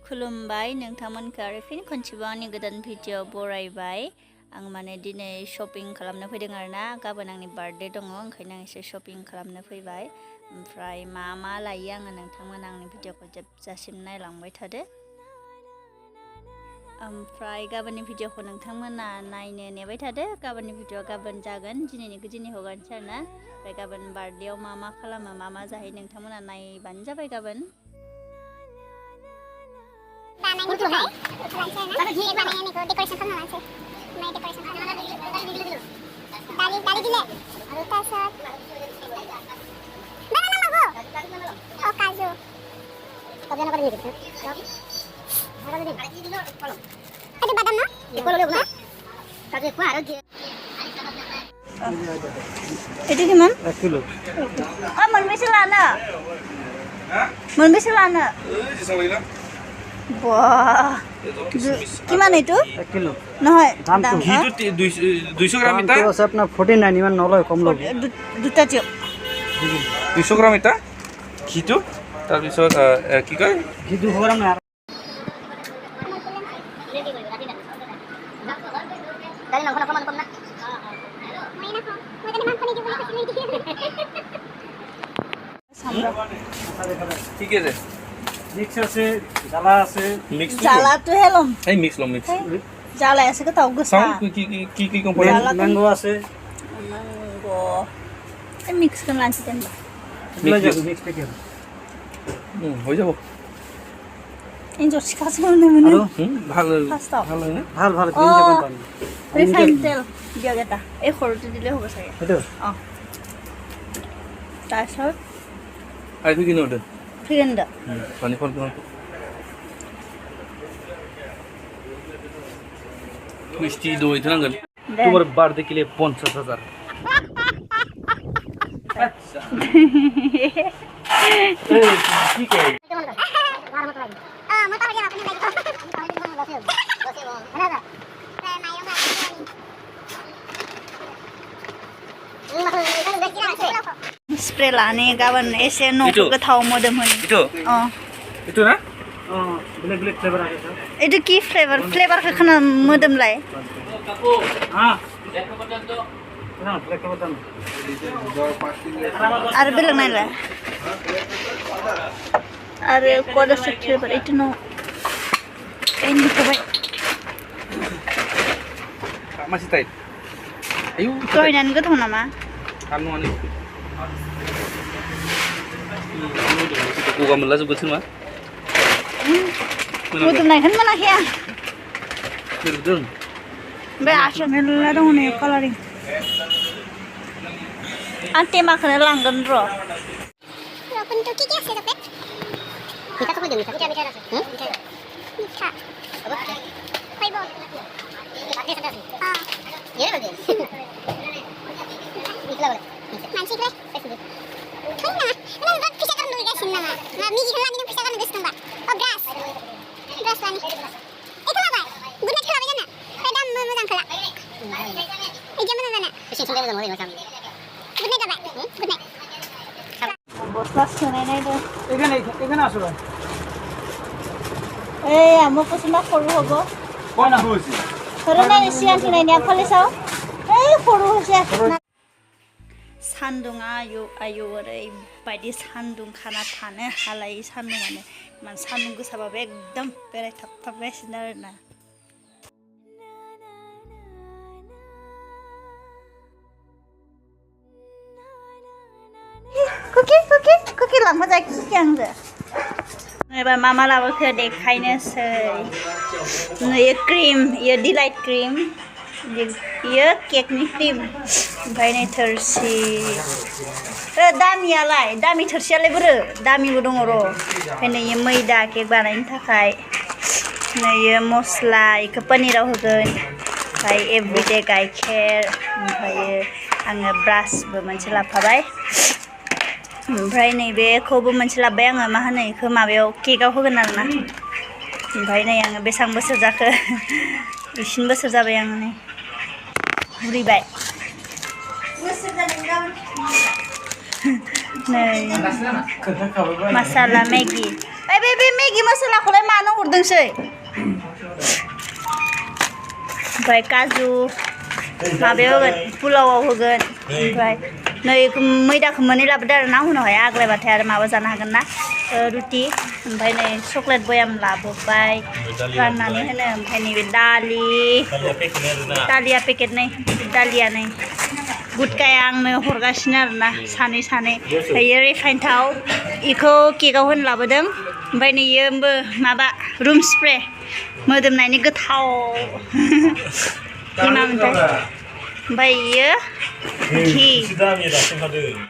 खुलुमबाय नोंथांमोनखौ आरो फिन खनसेबाव आंनि गोदान भिडिअ बरायबाय आं माने दिनै शपिं खालामनो फैदों आरोना गाबोन आंनि बार्थडे दङ ओंखायनो आं एसे शपिं खालामनो फैबाय ओमफ्राय मा लायो आङो नोंथांमोना आंनि भिडिअखौ जोबजासिम नायलांबाय थादो ओमफ्राय गाबोननि भिडिअखौ नोंथांमोना नायनो नेबाय थादो गाबोननि भिडिअआ गाबोन जागोन दिनैनिखौ दिनै हगारनोसै आरोना ओमफ्राय गाबोन बार्थडेआव मा खालामो मा जाहैयो नोंथांमोना नायबानो जाबाय गाबोन Untuk hai, baru gini mana ini kau dekorasi kan mana sih? Main dekorasi kan mana dulu? Tali dulu. Tasat. Mana nama go? Oh kazu. Kau jangan pergi gitu. Mana dulu? Ada badam na? Kalau lu mana? Kazu kuah ada. Itu gimana? 1 kilo. Ah, monbese lana? Monbese lana? Wah, gimana itu? 1 kilo. Nah, ঘিটো 200 গ্রাম এটা তো আছে আপনার 49 ইমান নলয় কম লব দুটা দিও 200 গ্রাম এটা ঘিটো তার পিছত কি কয় ঘি 200 গ্রাম না Dari nang kono kono na. Main ako. Madali man kono gibuli kasi hindi. ঠিক আছে মিক্স আছে জ্বালা আছে মিক্স Jala tuh helm. এই মিক্স লো mix Jala ya sekarang tahu gue sound sah. কি কম্পোনেন্ট ম্যাঙ্গো আছে Mango. Mix kan lanjutin mbak. Mix থেকে হয়ে যাব Ini jorsi kasih mana mana. আরো ভালো Pasta. ভালো না ভাল ভাল তিন Oh, company refined tel. Dia kata. Khor tu dile hoga saya. এটা Oh. Tasawuf. আর কি কিনো ওটা Frienda. পানি ফল কোন মিষ্টি দই থাঙ্গল তোমার বার্থডে के लिए 50000 আচ্ছা ঠিক আছে Mata aja aku lagi. Ada. Spray lah nih kawan. Ese nongko ke tahu modem ini. Oh. itu না ব্ল্যাক ব্ল্যাক ফ্লেভার আছে sir Itu ki flavor. Flavor ke kena modem lah. হ্যাঁ না ব্ল্যাক ফ্লেভার দাম Ada bilang nih lah. Ada kode flavor itu no. Ini coba. masih tight ayo Koinan ke tuh nama. anu ani gua gambar juga sih mah Modem naik kan mana ya? betul Be asal nela dong nih coloring. Ante makan langgan bro. Untuk kiki আছে তোকে মিঠা তো কই দিবি মিঠা মিঠা আছে মিঠা আবার খাইবো আগে সাথে আছে হ্যাঁ এর বলে মিঠা বলে মানসিক রে খাই না মানে বাদ পিছা কারণ লই গেছিন না না মিজি খেলা আমি পিছা কারণ গেছিলাম বা ও গ্রাস লানি এটা বাবা গুড নাইট খেলা না এটা মজা খেলা এই যে মজা না পিছে শুনতে মজা মজা গুড নাইট বাবা good night Boslas sunai nai deh. এখানে আসো ভাই Amok ko sila koru hobo. কোন হইছে Koru na siyan sunai niya pala sao? Koru siya. Sandung ayo orai baidi sandung khana thane halai sandung ane man sandung ko sabab ekdam berai thap besinar na. Cookie lah masa cookie yang tu. Ebar mama lah ke dekhainya ye cream, ye delight cream, ye cake ni cream. Baiknya tersi. Dami alai, dami tersi alai bro, dami bodong oro. Kena ye maida cake banain thakai. Na ye mosla, ye paneer hogan. Bai everyday gaikher, bai anga brush bermasalah pabai. ओमफ्राय नैबेखौबो मोनसे लाबाय आङो मा होनो इखौ माबायाव केकआव होगोन आरोना ओमफ्राय नै आङो बेसेबां बोसोर जाखो 20 बोसोर जाबाय आङो नै बुरिबाय नै masala Maggi बे Maggi मसालाखौलाय मानो हरदोंसै ओमफ्राय काजु माबायाव होगोन पुलावाव होगोन ओमफ्राय नै मैदाखौ मोनै लाबोदो आरो ना उनावहाय आग्लायबाथाय आरो माबा जानो हागोन ना रुटि ओमफ्राय नै चक्लेट बयाम लाबोबाय राननानै होनो ओमफ्राय नैबे दालिया पेकेट नै दालिया नै गुटकाया आंनो हरगासिनो आरो ना सानै ओमफ्राय रिफाइन थाव इखौ केकआव होनो लाबोदों ओमफ्राय नैयो माबा रुम स्प्रे मोदोमनायनि गोथाव ओमफ्राय इयो घि